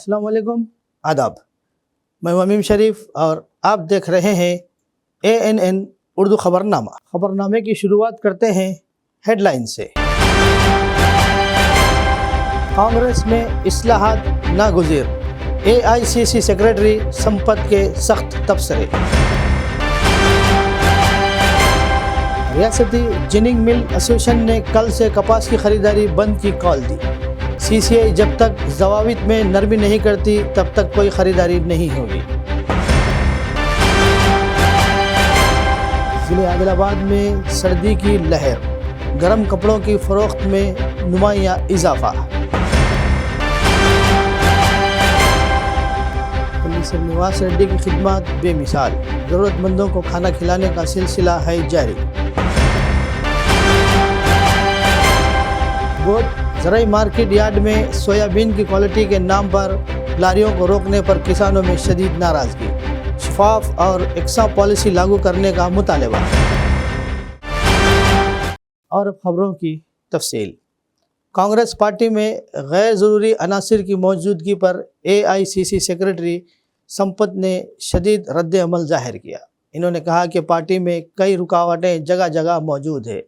अस्सलाम वालेकुम, आदाब। मैं वमीम शरीफ और आप देख रहे हैं ANN उर्दू खबरनामा। खबरनामे की शुरुआत करते हैं हेडलाइन से। कांग्रेस में इस्लाहात नागुज़ीर, AICC सेक्रेटरी संपत के सख्त तबसरे। रियासती जिनिंग मिल एसोसिएशन ने कल से कपास की खरीदारी बंद की कॉल दी। CCI जब तक ज़वाबित में नरमी नहीं करती तब तक कोई ख़रीदारी नहीं होगी। ज़िले आदिलाबाद में सर्दी की लहर, गर्म कपड़ों की फ़रोख्त में नुमायाँ इजाफ़ा। श्रीनिवास रेड्डी की खिदमत बेमिसाल, ज़रूरतमंदों को खाना खिलाने का सिलसिला है जारी। ज़राई मार्केट यार्ड में सोयाबीन की क्वालिटी के नाम पर लारियों को रोकने पर किसानों में शदीद नाराज़गी, शफाफ और एकसा पॉलिसी लागू करने का मुतालबा। और खबरों की तफसील। कांग्रेस पार्टी में गैर ज़रूरी अनासिर की मौजूदगी पर AICC सेक्रेटरी संपत ने शदीद रद्द अमल ज़ाहिर किया। इन्होंने कहा कि पार्टी में कई रुकावटें जगह जगह मौजूद है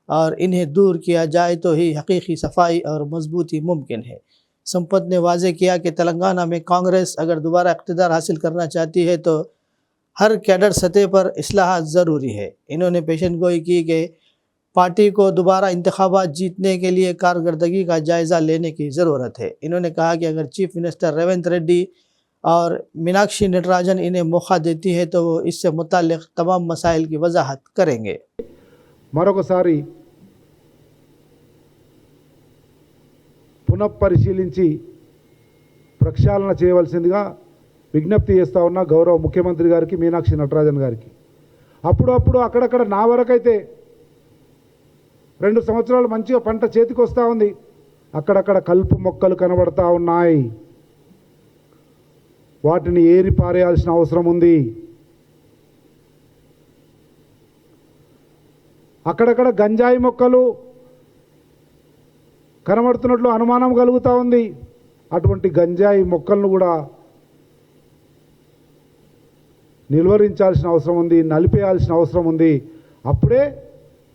और इन्हें दूर किया जाए तो ही हकीकी सफाई और मजबूती मुमकिन है। संपत ने वाज़ेह किया कि तेलंगाना में कांग्रेस अगर दोबारा इक़्तिदार हासिल करना चाहती है तो हर कैडर सतह पर इस्लाहात ज़रूरी है। इन्होंने पेशन गोई की कि पार्टी को दोबारा इंतखाबात जीतने के लिए कारकर्दगी का जायज़ा लेने की ज़रूरत है। इन्होंने कहा कि अगर चीफ मिनिस्टर रेवंत रेड्डी और मीनाक्षी नटराजन इन्हें मौका देती है तो वो इससे मुताल्लिक़ तमाम मसाइल की वजाहत करेंगे। మరొకసారి పునఃపరిశీలించి ప్రక్షాళన చేయవలసిందిగా విజ్ఞప్తి చేస్తా ఉన్నా గౌరవ ముఖ్యమంత్రి గారికి, మీనాక్షి నటరాజన్ గారికి. అప్పుడప్పుడు అక్కడక్కడ నా వరకైతే 2 సంవత్సరాలు మంచిగా పంట చేతికి వస్తూ ఉంది, అక్కడక్కడ కలుపు మొక్కలు కనబడతా ఉన్నాయి. వాటిని ఏరి పారేయాల్సిన అవసరం ఉంది. అక్కడక్కడ గంజాయి మొక్కలు కనబడుతున్నట్లు అనుమానం కలుగుతూ ఉంది. అటువంటి గంజాయి మొక్కలను కూడా నిలువరించాల్సిన అవసరం ఉంది, నలిపేయాల్సిన అవసరం ఉంది. అప్పుడే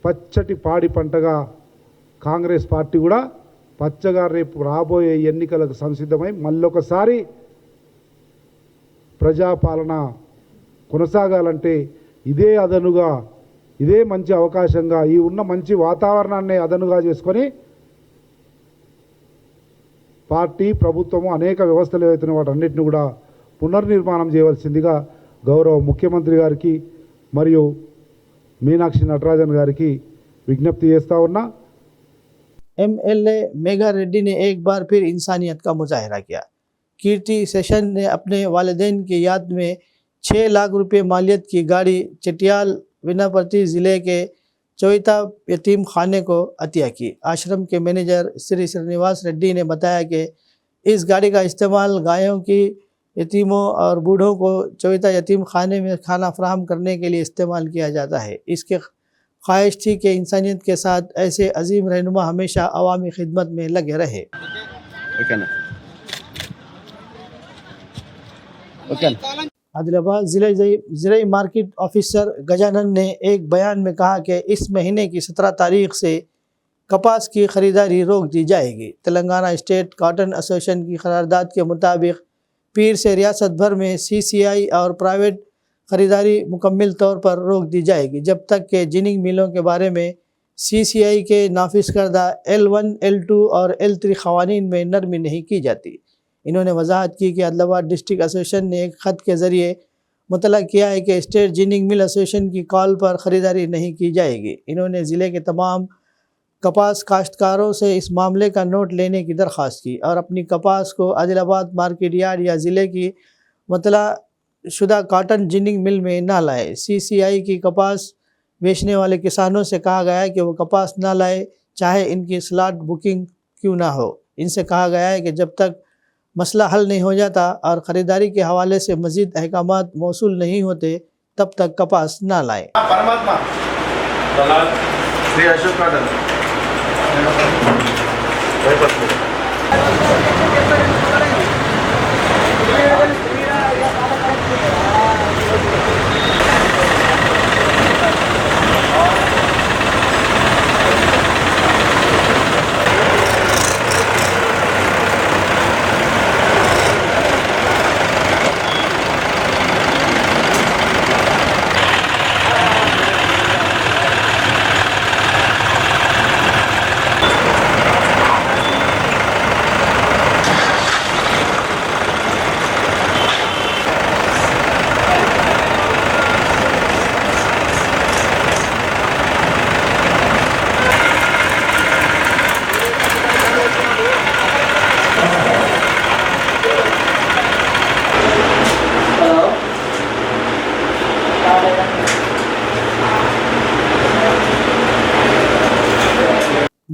పచ్చటి పాడి పంటగా కాంగ్రెస్ పార్టీ కూడా పచ్చగా రేపు రాబోయే ఎన్నికలకు సంసిద్ధమై మళ్ళొకసారి ప్రజాపాలన కొనసాగాలంటే ఇదే అదనుగా, ఇదే మంచి అవకాశంగా, ఈ ఉన్న మంచి వాతావరణాన్ని అదనుగా చేసుకొని పార్టీ, ప్రభుత్వము అనేక వ్యవస్థలు ఏవైతే వాటన్నిటిని కూడా పునర్నిర్మాణం చేయవలసిందిగా గౌరవ ముఖ్యమంత్రి గారికి మరియు మీనాక్షి నటరాజన్ గారికి విజ్ఞప్తి చేస్తా ఉన్నా। MLA मेघा रेड्डी ने एक बार फिर इंसानियत का मुजाहरा किया। कीर्ति सेशन ने अपने वालिदैन की याद में 6 लाख रुपए मालियत की गाड़ी चटियाल विनापति ज़िले के चोइता यतीम खाने को अतिया की। आश्रम के मैनेजर श्री श्रीनिवास रेड्डी ने बताया कि इस गाड़ी का इस्तेमाल गायों की, यतीमों और बूढ़ों को चोइता यतीम खाने में खाना फराहम करने के लिए इस्तेमाल किया जाता है। इसके ख्वाहिश थी कि इंसानियत के साथ ऐसे अजीम रहनुमा हमेशा अवामी खिदमत में लगे रहे। आदिलाबाद ज़िले मार्केट ऑफिसर गजानन ने एक बयान में कहा कि इस महीने की 17 तारीख से कपास की ख़रीदारी रोक दी जाएगी। तेलंगाना स्टेट कॉटन एसोसिएशन की करारदाद के मुताबिक पीर से रियासत भर में CCI और प्राइवेट ख़रीदारी मुकम्मल तौर पर रोक दी जाएगी जब तक के जिनिंग मिलों के बारे में CCI के नाफिज करदा L1, L2 और L3 क़वानीन में नरमी नहीं की जाती। इन्होंने वजाहत की कि आदिलाबाद डिस्ट्रिक्ट एसोसिएशन ने एक ख़त के ज़रिए मुतला किया है कि स्टेट जिनिंग मिल एसोसिएशन की कॉल पर ख़रीदारी नहीं की जाएगी। इन्होंने ज़िले के तमाम कपास काश्तकारों से इस मामले का नोट लेने की दरख्वास्त की और अपनी कपास को आदिलाबाद मार्केट यार्ड या ज़िले की मुतला शुदा कॉटन जिनिंग मिल में ना लाए। CCI की कपास बेचने वाले किसानों से कहा गया है कि वो कपास ना लाए, चाहे इनकी स्लॉट बुकिंग क्यों ना हो। इनसे कहा गया है कि जब तक मसला हल नहीं हो जाता और ख़रीदारी के हवाले से मज़ीद अहकामात मौसूल नहीं होते तब तक कपास ना लाएँ। परमात्मा श्री अशोक कॉटन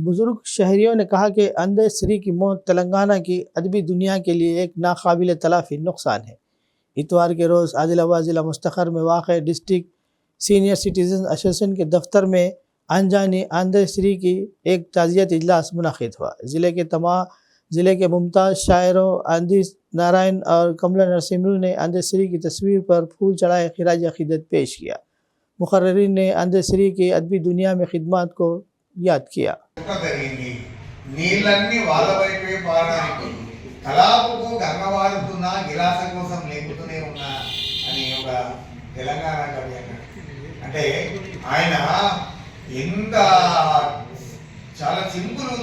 बुजुर्ग शहरियों ने कहा कि अंधे श्री की मौत तेलंगाना की अदबी दुनिया के लिए एक नाकाबिल तलाफी नुकसान है। इतवार के रोज़ आदिलाबाद ज़िला मुस्तखर में वाक़ डिस्ट्रिक्ट सीनियर सिटीज़न एसोसिएशन के दफ्तर में अनजानी अंधे श्री की एक ताज़ियत इजलास मुनाक़िद हुआ। ज़िले के मुमताज़ शायरों आंधी नारायण और कमला नरसिम्हू ने अंधे श्री की तस्वीर पर फूल चढ़ाए खिराज अक़ीदत पेश किया। मुक़र्रिरीन ने अंधे श्री की अदबी दुनिया में खिदमत को याद किया। నీళ్ళన్నీ వాళ్ళ వైపే పారడానికి తలాపుకు గంగవారుతున్నా గిలాస కోసం లేపుతూనే ఉన్నా అని ఒక తెలంగాణ కవి అన్నాడు. అంటే ఆయన ఎంత చాలా సింపుల్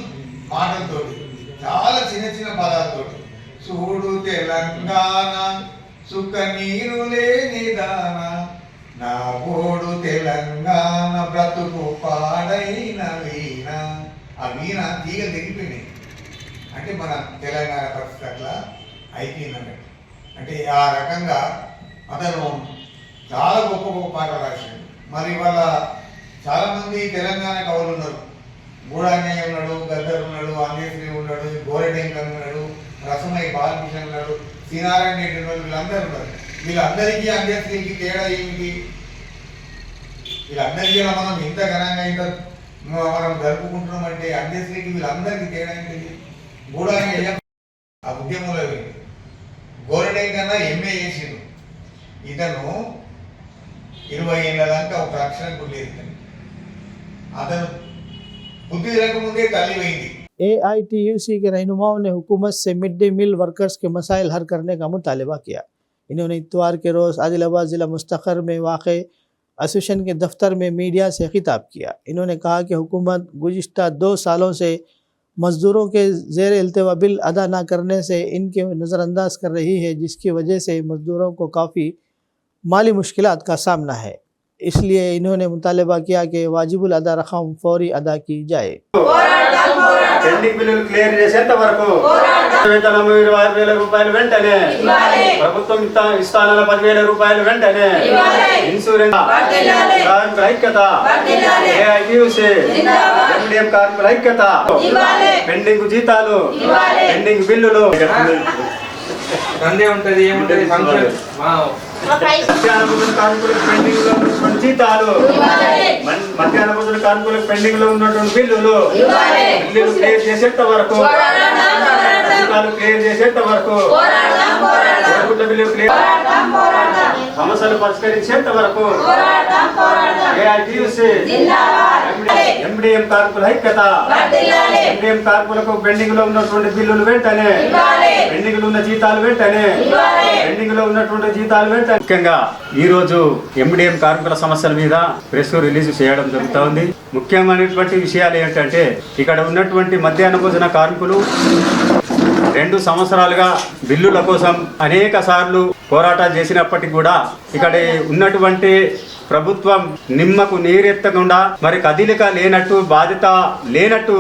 మాటలతోటి చాలా చిన్న చిన్న పదాలతోటి చూడు తెలంగాణ సుఖ నీరు లేని దాన నా గోడు తెలంగాణ బ్రతుకు పాడైన వీణ ఆ వీణ తీగలు తెగిపోయినాయి. అంటే మన తెలంగాణ పరిస్థితి అట్లా అయిపోయింది అన్నట్టు. అంటే ఆ రకంగా అతను చాలా గొప్ప గొప్ప పాటలు రాశాడు. మరి వాళ్ళ చాలామంది తెలంగాణ కవులు ఉన్నారు. గూడాన్యాయ ఉన్నాడు, గద్దర్ ఉన్నాడు, అంజేశ్వరి ఉన్నాడు, గోరెటెంకర్ ఉన్నాడు, రసమై బాలకృష్ణ ఉన్నాడు, శ్రీనారాయణ రెడ్డి ఉన్నాడు. వీళ్ళందరూ ఉన్నారు. వీళ్ళందరికీ అంజేశ్వరికి తేడా ఏమిటి? వీళ్ళందరికీ మనం ఇంత ఘనంగా ఇంత మనం జరుపుకుంటున్నాం అంటే అంజేశ్వరికి వీళ్ళందరికీ తేడా ఏంటిది? గూడాన్యాయ ఆ ఉద్యమంలో గోరెటెంకన్నా ఎంఏ చేసిండు. ఇతను 20 ఏళ్ళ దాకా ఒక అక్షరం కూడా లేదు. అతను बुद्धि मुझे ताली हुई थी। AITUC के रहनुमाओं ने हुकूमत से मिड डे मील वर्कर्स के मसाइल हल करने का मुतालबा किया। इन्होंने इतवार के रोज़ आदिलाबाद ज़िला मुस्तखर में वाक़े एसोसिएशन के दफ्तर में मीडिया से खिताब किया। इन्होंने कहा कि हुकूमत गुज़िश्ता 2 सालों से मज़दूरों के ज़ेर इल्तिवा बिल अदा न करने से इनके नज़रअंदाज कर रही है, जिसकी वजह से मज़दूरों को काफ़ी माली मुश्किलात का सामना है। इसलिए इन्होंने मुतालबा किया कि वाजिबुल अदा रकम फौरी अदा की जाए। పెండింగ్ బిల్లులు క్లియర్ చేసేంత వరకు వేతనం 26,000 రూపాయలు వెంటనే, ప్రభుత్వం ఇస్తానన్న 10,000 రూపాయలు వెంటనే, ఇన్సూరెన్స్ కార్మికుల ఐక్యత, ఏఐటీయూసీ ఎండిఎం కార్మికుల ఐక్యత, పెండింగ్ జీతాలు, పెండింగ్ బిల్లులు ఉంటది ఏముంటది ఫంక్షన్ మధ్యాహ్న భోజన కార్మికులకు పెండింగ్ లో ఉన్నటువంటి జీతాలు, మధ్యాహ్న భోజన కార్మికులకు పెండింగ్ లో ఉన్నటువంటి బిల్లులు క్లియర్ చేసేంత వరకు, జీతాలు క్లియర్ చేసేంత వరకు, బిల్లులు క్లియర్ సమస్యలు పరిష్కరించేంత వరకు ఏఐటీయూసీ ఎండిఎం కార్మికుల ఐక్యత, ఎండిఎం కార్మికులకు పెండింగ్ లో ఉన్నటువంటి బిల్లులు వెంటనే, పెండింగ్ లో ఉన్న జీతాలు వెంటనే, పెండింగ్ లో ఉన్నటువంటి జీతాలు వెంటనే. ముఖ్యంగా ఈ రోజు ఎండిఎం కార్మికుల సమస్యల మీద ప్రెస్ రిలీజ్ చేయడం జరుగుతూ ఉంది. ముఖ్యమైనటువంటి విషయాలు ఏంటంటే, ఇక్కడ ఉన్నటువంటి మధ్యాహ్న భోజన కార్మికులు 2 సంవత్సరాలుగా బిల్లుల కోసం అనేక సార్లు పోరాటాలు చేసినప్పటికీ కూడా ఇక్కడ ఉన్నటువంటి ప్రభుత్వం నిమ్మకు నీరెత్తకుండా మరి కదిలిక లేనట్టు, బాధ్యత లేనట్టు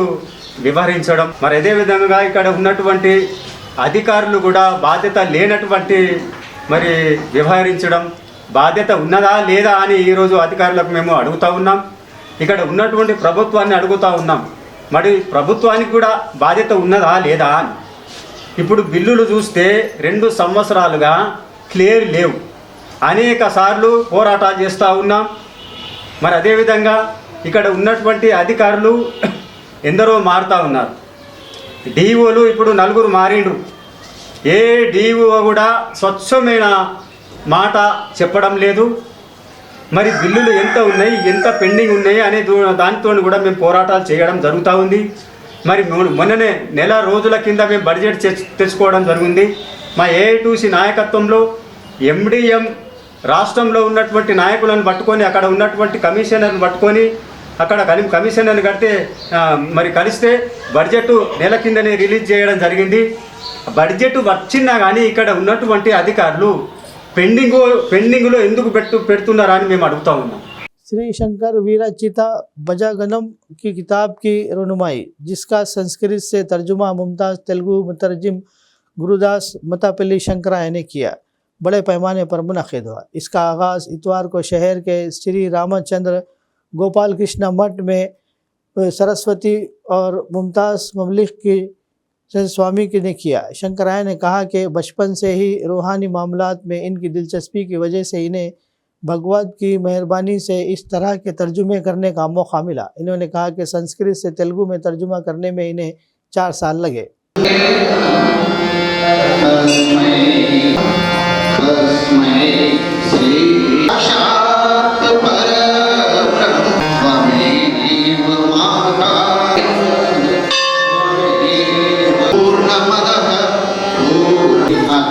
వ్యవహరించడం, మరి అదే విధంగా ఇక్కడ ఉన్నటువంటి అధికారులు కూడా బాధ్యత లేనటువంటి మరి వ్యవహరించడం, బాధ్యత ఉన్నదా లేదా అని ఈరోజు అధికారులకు మేము అడుగుతూ ఉన్నాం. ఇక్కడ ఉన్నటువంటి ప్రభుత్వాన్ని అడుగుతూ ఉన్నాం, మరి ప్రభుత్వానికి కూడా బాధ్యత ఉన్నదా లేదా అని. ఇప్పుడు బిల్లులు చూస్తే 2 సంవత్సరాలుగా క్లియర్ లేవు. అనేక సార్లు పోరాటాలు చేస్తూ ఉన్నాం. మరి అదేవిధంగా ఇక్కడ ఉన్నటువంటి అధికారులు ఎందరో మారుతూ ఉన్నారు. డిఓలు ఇప్పుడు 4 మారిండ్రు. ఏ డిఓ కూడా స్వచ్ఛమైన మాట చెప్పడం లేదు. మరి బిల్లులు ఎంత ఉన్నాయి, ఎంత పెండింగ్ ఉన్నాయి అనే దానితో కూడా మేము పోరాటాలు చేయడం జరుగుతూ ఉంది. మరి మొన్ననే నెల రోజుల కింద మేము బడ్జెట్ తెచ్చుకోవడం జరిగింది. మా ఏఐటీసీ నాయకత్వంలో ఎండిఎం రాష్ట్రంలో ఉన్నటువంటి నాయకులను పట్టుకొని అక్కడ ఉన్నటువంటి కమిషనర్ని పట్టుకొని అక్కడ కమిషనర్ని కడితే మరి కలిస్తే బడ్జెట్ నెల కిందనే రిలీజ్ చేయడం జరిగింది. బడ్జెట్ వచ్చినా కానీ ఇక్కడ ఉన్నటువంటి అధికారులు పెండింగ్లో ఎందుకు పెడుతున్నారా అని మేము అడుగుతా ఉన్నాం. श्री शंकर वीरचिता बजागनम की किताब की रुनुमाई, जिसका संस्कृत से तर्जुमा मुमताज़ तेलुगु मुतरजिम गुरुदास मतापल्ली शंकराय ने किया, बड़े पैमाने पर मुनक़िद हुआ। इसका आगाज़ इतवार को शहर के श्री रामचंद्र गोपाल कृष्ण मठ में सरस्वती और मुमताज़ ममलिक की स्वामी ने किया। शंकराय ने कहा कि बचपन से ही रूहानी मामलात में इनकी दिलचस्पी की वजह से इन्हें भगवत की मेहरबानी से इस तरह के तर्जुमे करने का मौका मिला। इन्होंने कहा कि संस्कृत से तेलुगु में तर्जुमा करने में इन्हें 4 साल लगे।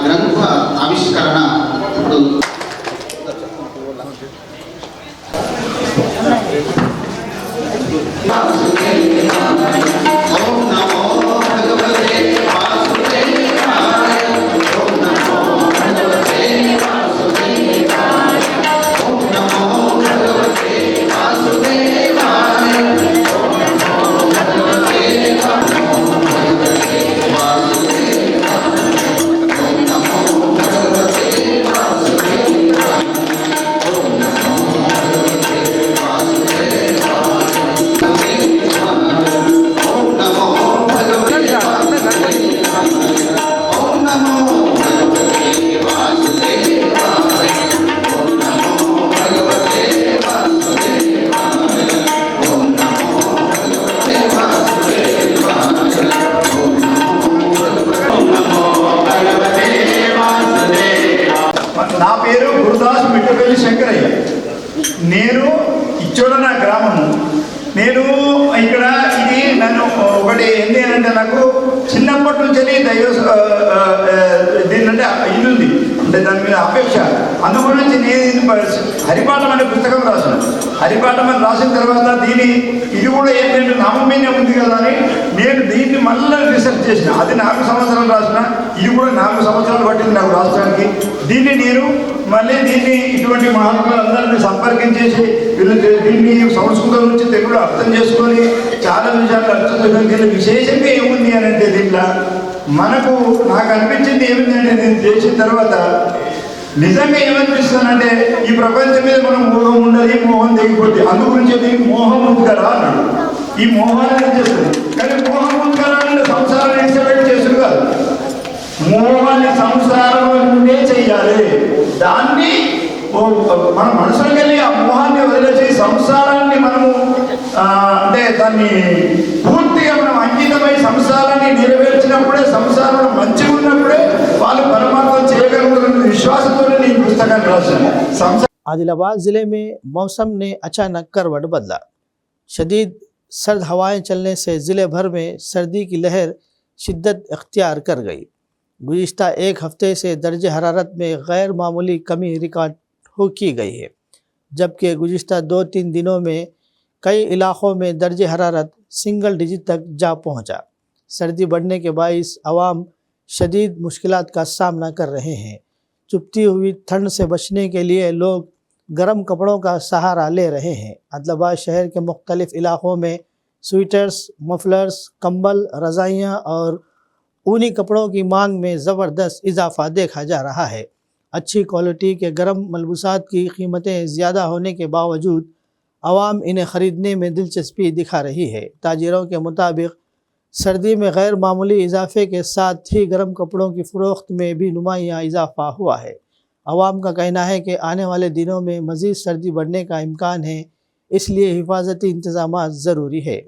గ్రంథ ఆవిష్కరణ నా పేరు గురుదాస్ మిట్టపల్లి శంకరయ్య. నేను ఇచ్చోడ నా గ్రామము. నేను ఇక్కడ ఇది నన్ను ఒకటి ఏంటి అంటే నాకు చిన్నప్పటి నుంచి దీనంటే ఇల్లుంది అంటే దాని మీద అపేక్ష. అందు గురించి నేను హరిపాఠం అనే పుస్తకం రాశాను. హరిపాఠం అని రాసిన తర్వాత ఇది కూడా ఏంటంటే నామమీనే ఉంది కదా అని నేను దీన్ని మళ్ళీ రీసెర్చ్ చేసిన. అది 4 సంవత్సరాలు రాసిన. ఇది కూడా 4 సంవత్సరాలు పట్టింది నాకు రాష్ట్రానికి. నేను మళ్ళీ ఇటువంటి మహాత్ములందరినీ సంపర్కించేసి దీన్ని సంస్కృతం నుంచి తెలుగులో అర్థం చేసుకొని చాలా విషయాలు అర్థం చేసుకొని దీనిలో విశేషంగా ఏముంది అని అంటే దీంట్లో నాకు అనిపించింది ఏమిటి అంటే నేను చేసిన తర్వాత నిజంగా ఏమనిపిస్తుందంటే ఈ ప్రపంచం మీద మనం మోహం ఉండదు, మోహం తెగిపోతే అందు గురించి దీనికి మోహం ఉంది కదా అన్నాడు. ఈ మోహాన్ని ఏం చేస్తుంది కానీ మోహం ఉంది కదా అంటే సంసారం ఎక్సపెక్ట్ చేసుడు కాదు. మోహాన్ని సంసారంలో చెయ్యాలి. దాన్ని మన మనసులోకి వెళ్ళి ఆ మోహాన్ని వదిలేసి సంసారాన్ని మనము అంటే దాన్ని పూర్తిగా మనం అంకితమై సంసారాన్ని నెరవేర్చినప్పుడే, సంసారంలో మంచిగా ఉన్నప్పుడే వాళ్ళు పరమాత్మ చేయగలుగుతున్న విశ్వాసంతో ఈ పుస్తకాన్ని రాశాను. आदिलाबाद ज़िले में मौसम ने अचानक करवट बदला। शदीद सर्द हवाएं चलने से ज़िले भर में सर्दी की लहर शिद्दत इख्तियार कर गई। गुज़िश्ता 1 हफ्ते से दर्ज हरारत में गैर मामूली कमी रिकॉर्ड की गई है, जबकि गुज़िश्ता 2-3 दिनों में कई इलाक़ों में दर्ज हरारत सिंगल डिजिट तक जा पहुँचा। सर्दी बढ़ने के बाइस अवाम शदीद मुश्किलात का सामना कर रहे हैं। चुभती हुई ठंड से बचने के लिए लोग गर्म कपड़ों का सहारा ले रहे हैं। आदिलाबाद शहर के मुख्तलिफ़ इलाक़ों में स्वेटर्स, मफलर्स, कंबल, रज़ाइयाँ और ऊनी कपड़ों की मांग में ज़बरदस्त इजाफ़ा देखा जा रहा है। अच्छी क्वालिटी के गर्म मलबूसात की कीमतें ज़्यादा होने के बावजूद आवाम इन्हें ख़रीदने में दिलचस्पी दिखा रही है। ताजिरों के मुताबिक सर्दी में गैर मामूली इजाफे के साथ ही गर्म कपड़ों की फ़रोख्त में भी नुमायाँ इजाफ़ा हुआ है। आवाम का कहना है कि आने वाले दिनों में मज़ीद सर्दी बढ़ने का इम्कान है, इसलिए हिफाजती इंतज़ामात ज़रूरी है।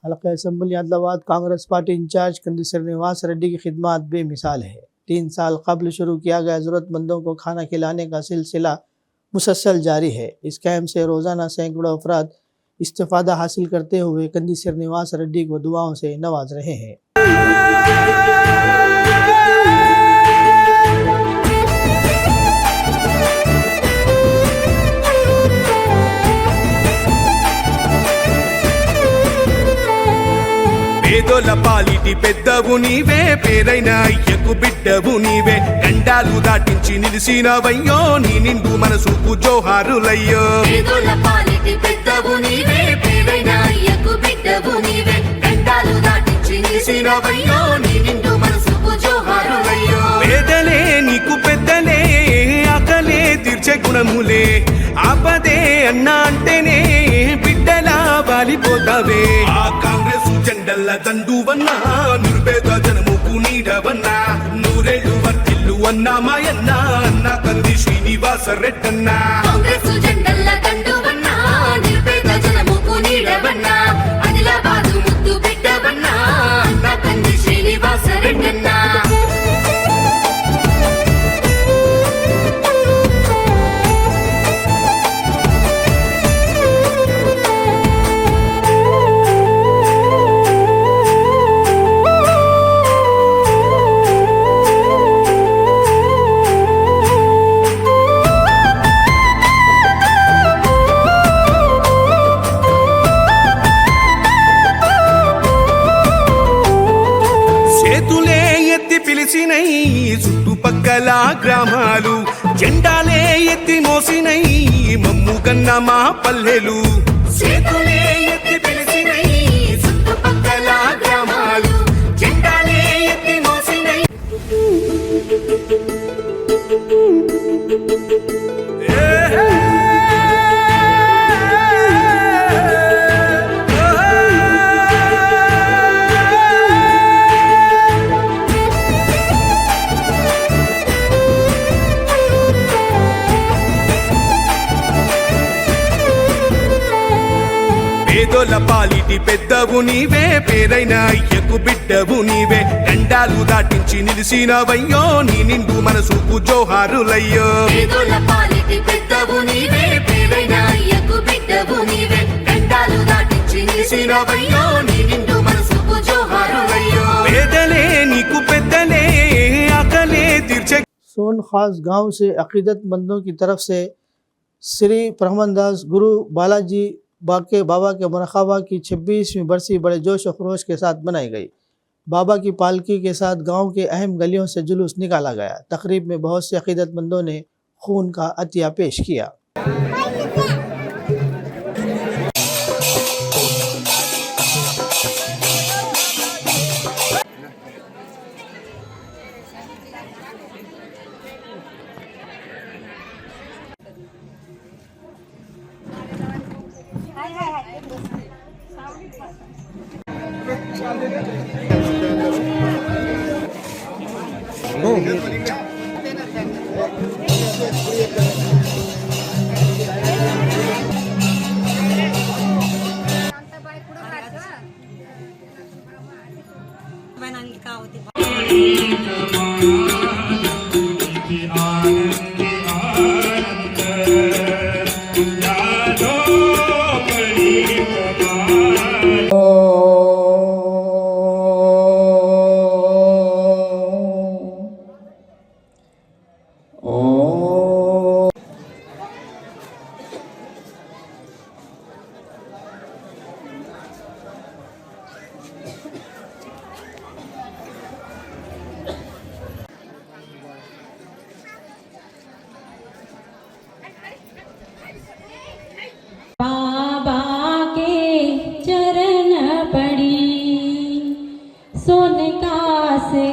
हल्का assembly Adilabad Congress party in charge Kandi Srinivas Reddy की खिदमत बेमिसाल है। 3 साल कबल शुरू किया गया ज़रूरतमंदों को खाना खिलाने का सिलसिला मुसलसल जारी है। इस कैंप से रोज़ाना सैकड़ों अफराद इस्तेफादा हासिल करते हुए कंदी श्रीनिवास रेड्डी को दुआओं से नवाज रहे हैं। పేదోల పాలిటి పెద్దవు నీవే, పేరైన అయ్యకు బిడ్డవు నీవే, గండాలు దాటించి నిలిసినవయ్యో, నీ నిండు మనసుకు జోహారులయ్యో. పేదోల పాలిటి పెద్దవు నీవే, పేరైన అయ్యకు బిడ్డవు నీవే, గండాలు దాటించి నిలిసినవయ్యో, నీ నిండు మనసుకు జోహారులయ్యో. పేదలే నీకు పెద్దలే, ఆకలే తీర్చే గుణములే, ఆపదే అన్నా అంటేనే బిడ్డలా వాలిపోతావే. ఆ కాంగ్రెస్ జెండల్ల దండువన్నా, నిరుపేద జనముకు నీడవన్నా, నూరేళ్లు వర్తిల్లు అన్నా మాయన్నా, అన్న కంది శ్రీనివాస రెడ్డన్నా. కాంగ్రెస్ జెండల్ల దండువన్నా, నిరుపేద జనముకు నీడవన్నా, ఆదిలాబాదు ముద్దు బిడ్డవన్నా, అన్న కంది శ్రీనివాస రెడ్డన్నా. చుట్టుపక్కల గ్రామాలు జెండాలే ఎత్తి మోసినై, మమ్ము కన్న మా పల్లెలు చేతులే ఎత్తి పిలిచినై, చుట్టుపక్కల గ్రామాలు జెండాలే ఎత్తి మోసినై. పేదోల పాలిటి పెద్దవు నీవే, పేరైన అయ్యకు బిడ్డవు నీవే, గండాలు దాటించి నిలిసినవయ్యో, నీ నిండు మనసుకు జోహారులయ్యో. పేదోల పాలిటి పెద్దవు నీవే, పేరైన అయ్యకు బిడ్డవు నీవే, నిలిసినవయ్యో నీ నిండు మనసుకు జోహారులయ్యో పేదలే నీకు పెద్దలే ఆకలే తీర్చే सोन खास गांव से अकीदतमंदों की तरफ से श्री प्रहमदास गुरु बालाजी बाबा के मुराकाबा की 26वीं बरसी बड़े जोश और खरोश के साथ मनाई गई। बाबा की पालकी के साथ गांव के अहम गलियों से जुलूस निकाला गया। तकरीब में बहुत से अकीदतमंदों ने खून का अतिया पेश किया। बाबा के चरण पड़ी सोनका से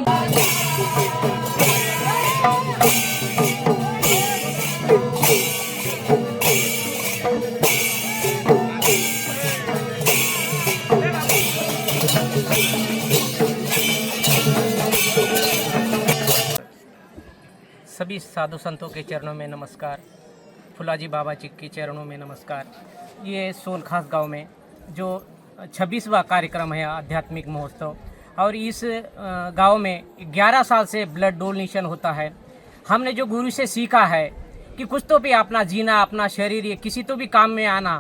सभी साधु संतों के चरणों में नमस्कार। फुलाजी बाबा जी के चरणों में नमस्कार। ये सोनखास गांव में जो 26वां कार्यक्रम है आध्यात्मिक महोत्सव, और इस गांव में 11 साल से ब्लड डोनेशन होता है। हमने जो गुरु से सीखा है कि कुछ तो भी अपना जीना, अपना शरीर, ये किसी तो भी काम में आना।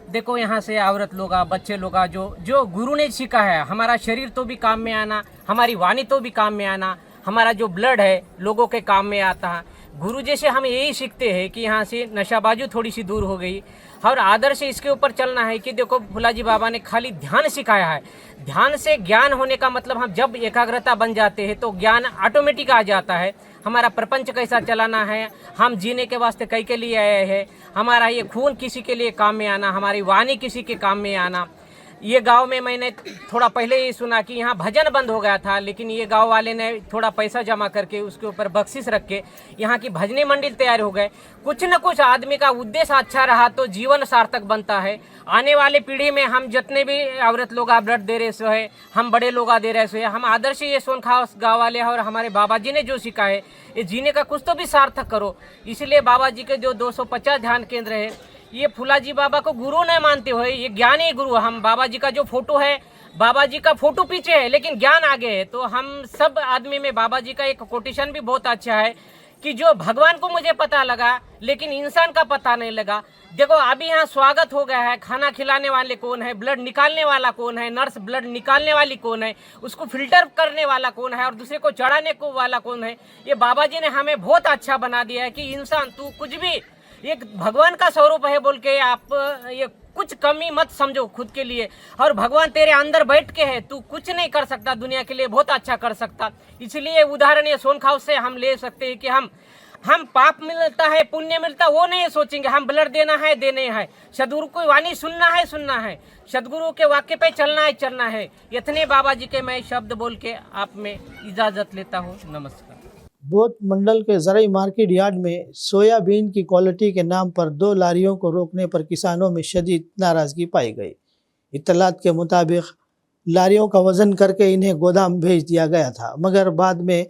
देखो यहाँ से औरत लोग, बच्चे लोग, जो गुरु ने सीखा है, हमारा शरीर तो भी काम में आना, हमारी वाणी तो भी काम में आना, हमारा जो ब्लड है लोगों के काम में आता है। गुरु जैसे हम यही सीखते हैं कि यहाँ से नशाबाजी थोड़ी सी दूर हो गई, और आदर्श इसके ऊपर चलना है कि देखो फुलाजी बाबा ने खाली ध्यान सिखाया है। ध्यान से ज्ञान होने का मतलब हम जब एकाग्रता बन जाते हैं तो ज्ञान ऑटोमेटिक आ जाता है। हमारा प्रपंच कैसा चलाना है, हम जीने के वास्ते कई के लिए आए हैं, हमारा ये खून किसी के लिए काम में आना, हमारी वाणी किसी के काम में आना। ये गांव में मैंने थोड़ा पहले ही सुना कि यहाँ भजन बंद हो गया था, लेकिन ये गांव वाले ने थोड़ा पैसा जमा करके उसके ऊपर बख्शिश रख के यहाँ की भजनी मंडल तैयार हो गए। कुछ न कुछ आदमी का उद्देश्य अच्छा रहा तो जीवन सार्थक बनता है। आने वाले पीढ़ी में हम जितने भी औरत लोग ब्लड दे रहे सो है, हम बड़े लोग दे रहे सो है, हम आदर्श ये सोनखास गाँव वाले हैं और हमारे बाबा जी ने जो सीखा है ये जीने का कुछ तो भी सार्थक करो। इसलिए बाबा जी के जो 250 ध्यान केंद्र है, ये फुलाजी बाबा को गुरु नहीं मानते हुए ये ज्ञानी गुरु। हम बाबा जी का जो फोटो है, बाबा जी का फोटो पीछे है लेकिन ज्ञान आगे है। तो हम सब आदमी में बाबा जी का एक कोटेशन भी बहुत अच्छा है कि जो भगवान को मुझे पता लगा लेकिन इंसान का पता नहीं लगा। देखो अभी यहाँ स्वागत हो गया है, खाना खिलाने वाले कौन है, ब्लड निकालने वाला कौन है, नर्स ब्लड निकालने वाली कौन है, उसको फिल्टर करने वाला कौन है और दूसरे को चढ़ाने को वाला कौन है। ये बाबा जी ने हमें बहुत अच्छा बना दिया है कि इंसान तू कुछ भी एक भगवान का स्वरूप है बोल के आप ये कुछ कमी मत समझो खुद के लिए, और भगवान तेरे अंदर बैठ के है, तू कुछ नहीं कर सकता दुनिया के लिए, बहुत अच्छा कर सकता। इसलिए उदाहरण ये सोनखास से हम ले सकते हैं कि हम पाप मिलता है पुण्य मिलता वो नहीं सोचेंगे, हम ब्लड देना है देने हैं, सदगुरु की वाणी सुनना है, सदगुरु के वाक्य पे चलना है। इतने बाबा जी के मैं शब्द बोल के आप में इजाजत लेता हूँ। नमस्कार। बोध मंडल के ज़राई मार्केट यार्ड में सोयाबीन की क्वालिटी के नाम पर 2 लारियों को रोकने पर किसानों में शदीद नाराज़गी पाई गई। इत्तलात के मुताबिक लारियों का वज़न करके इन्हें गोदाम भेज दिया गया था, मगर बाद में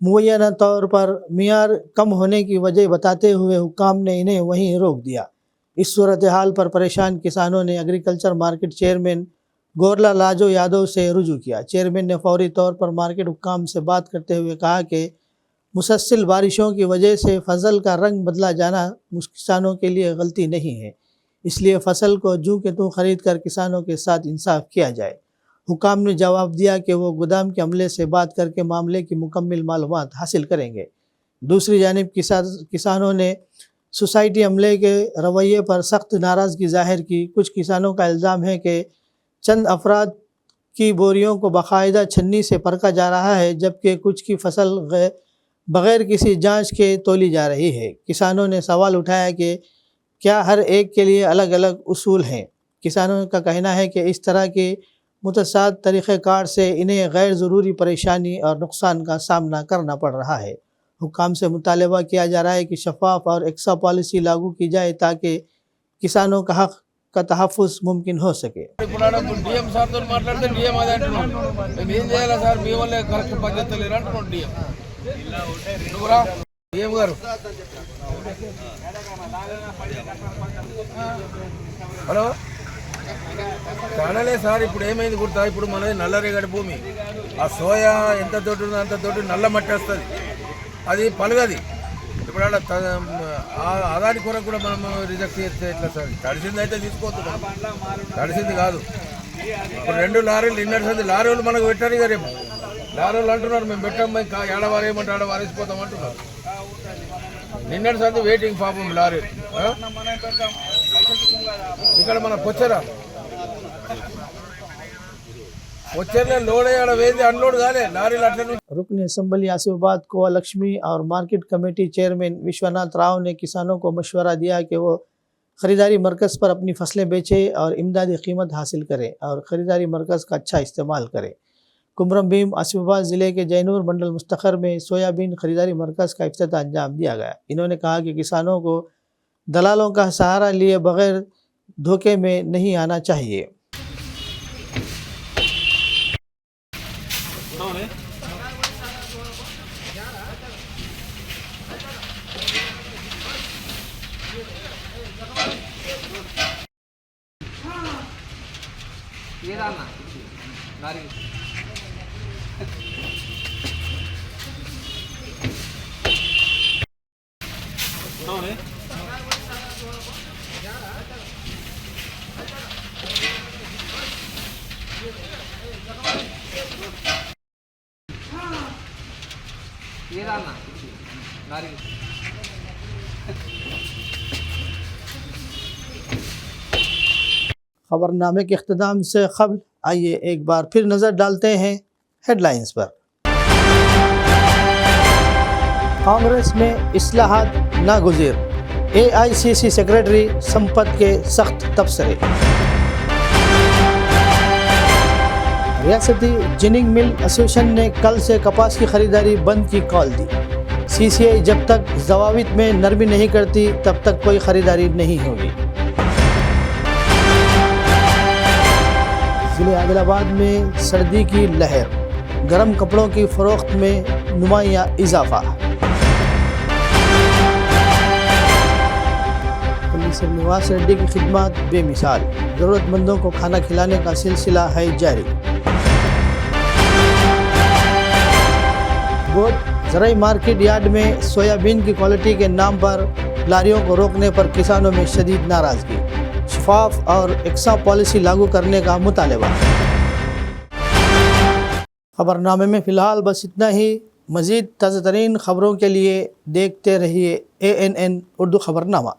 मुअय्यना तौर पर मियार कम होने की वजह बताते हुए हुक्काम ने इन्हें वहीं रोक दिया। इस सूरत हाल पर परेशान किसानों ने agriculture market chairman Gorla Lajo Yadav से रुजू किया। चेयरमैन ने फौरी तौर पर मार्केट हुक्काम से बात करते हुए कहा कि मुसलसल बारिशों की वजह से फसल का रंग बदला जाना किसानों के लिए गलती नहीं है। इसलिए फसल को जूं के तूं खरीद कर किसानों के साथ इंसाफ किया जाए। हुकाम ने जवाब दिया कि वो गोदाम के अमले से बात करके मामले की मुकम्मल मालूमात हासिल करेंगे। दूसरी जानिब किसानों ने सोसाइटी अमले के रवैये पर सख्त नाराज़गी जाहिर की। कुछ किसानों का इल्ज़ाम है कि चंद अफराद की बोरियों को बाकायदा छन्नी से परखा जा रहा है, जबकि कुछ की फसल बग़ैर किसी जांच के तोली जा रही है। किसानों ने सवाल उठाया कि क्या हर एक के लिए अलग अलग उसूल हैं। किसानों का कहना है कि इस तरह के मुतसाद तरीक़ेकार से इन्हें गैर ज़रूरी परेशानी और नुकसान का सामना करना पड़ रहा है। हुकाम से मुतालबा किया जा रहा है कि शफाफ और एकसा पॉलिसी लागू की जाए ताकि किसानों का हक़ का तहफ़्फ़ुज़ मुमकिन हो सके। హలో కానలే సార్, ఇప్పుడు ఏమైంది గుర్తా? ఇప్పుడు మనది నల్లరేగడి భూమి. ఆ సోయా ఎంత తోటి ఉందో అంత తోటి నల్ల మట్టి వస్తుంది, అది పలగది. ఇప్పుడు అదాని కొరకు కూడా మనం రిజెక్ట్ చేస్తే ఎట్లా సార్? తడిసింది అయితే తీసుకోవద్దు, తడిసింది కాదు. ఇప్పుడు 2 లారీలు నిన్నటి లారీలు మనకు పెట్టారు ఇక రేపు లారీలు అంటున్నారు మేము పెట్టాం, ఏడవారేమంటే ఆడ వారేసిపోతాం అంటున్నారు. నిన్నటి సంది వెయిటింగ్ పాపం లారీ ఇక్కడ మన పొచ్చరా लोड अनलोड रुकन असम्बली आसिफाबाद को लक्ष्मी और market committee chairman Vishwanath Rao ने किसानों को मशवरा दिया कि वो ख़रीदारी मरकज़ पर अपनी फसलें बेचें और इमदादी कीमत हासिल करें और ख़रीदारी मरकज़ का अच्छा इस्तेमाल करें। कुमरम भीम आसिफाबाद ज़िले के जैनूर मंडल मुस्तखर में सोयाबीन ख़रीदारी मरकज़ का इफ्तिताह अंजाम दिया गया। इन्होंने कहा कि किसानों को दलालों का सहारा लिए बग़ैर धोखे में नहीं आना चाहिए। खबरनामे के अख्ताम से क़ब्ल आइए एक बार फिर नज़र डालते हैं हेडलाइंस पर। कांग्रेस में इस्लाहात नागुज़ीर, AICC सेक्रेटरी संपत के सख्त तबसरे। रियासती जिनिंग मिल एसोसिएशन ने कल से कपास की खरीदारी बंद की कॉल दी। CCI जब तक ज़वाबित में नरमी नहीं करती तब तक कोई ख़रीदारी नहीं होगी। ज़िले आदिलाबाद में सर्दी की लहर, गर्म कपड़ों की फ़रोख्त में नुमायाँ इजाफ़ा। पुलिस निवास रेड्डी की खिदमत बेमिसाल, ज़रूरतमंदों को खाना खिलाने का सिलसिला है जारी। बोट ज़राई मार्केट यार्ड में सोयाबीन की क्वालिटी के नाम पर लारियों को रोकने पर किसानों में शदीद नाराज़गी। शफाफ और एकसा पॉलिसी लागू करने का मुतालबा। खबरनामे में फ़िलहाल बस इतना ही। मज़ीद ताज़ा तरीन ख़बरों के लिए देखते रहिए ANN उर्दू खबरनामा।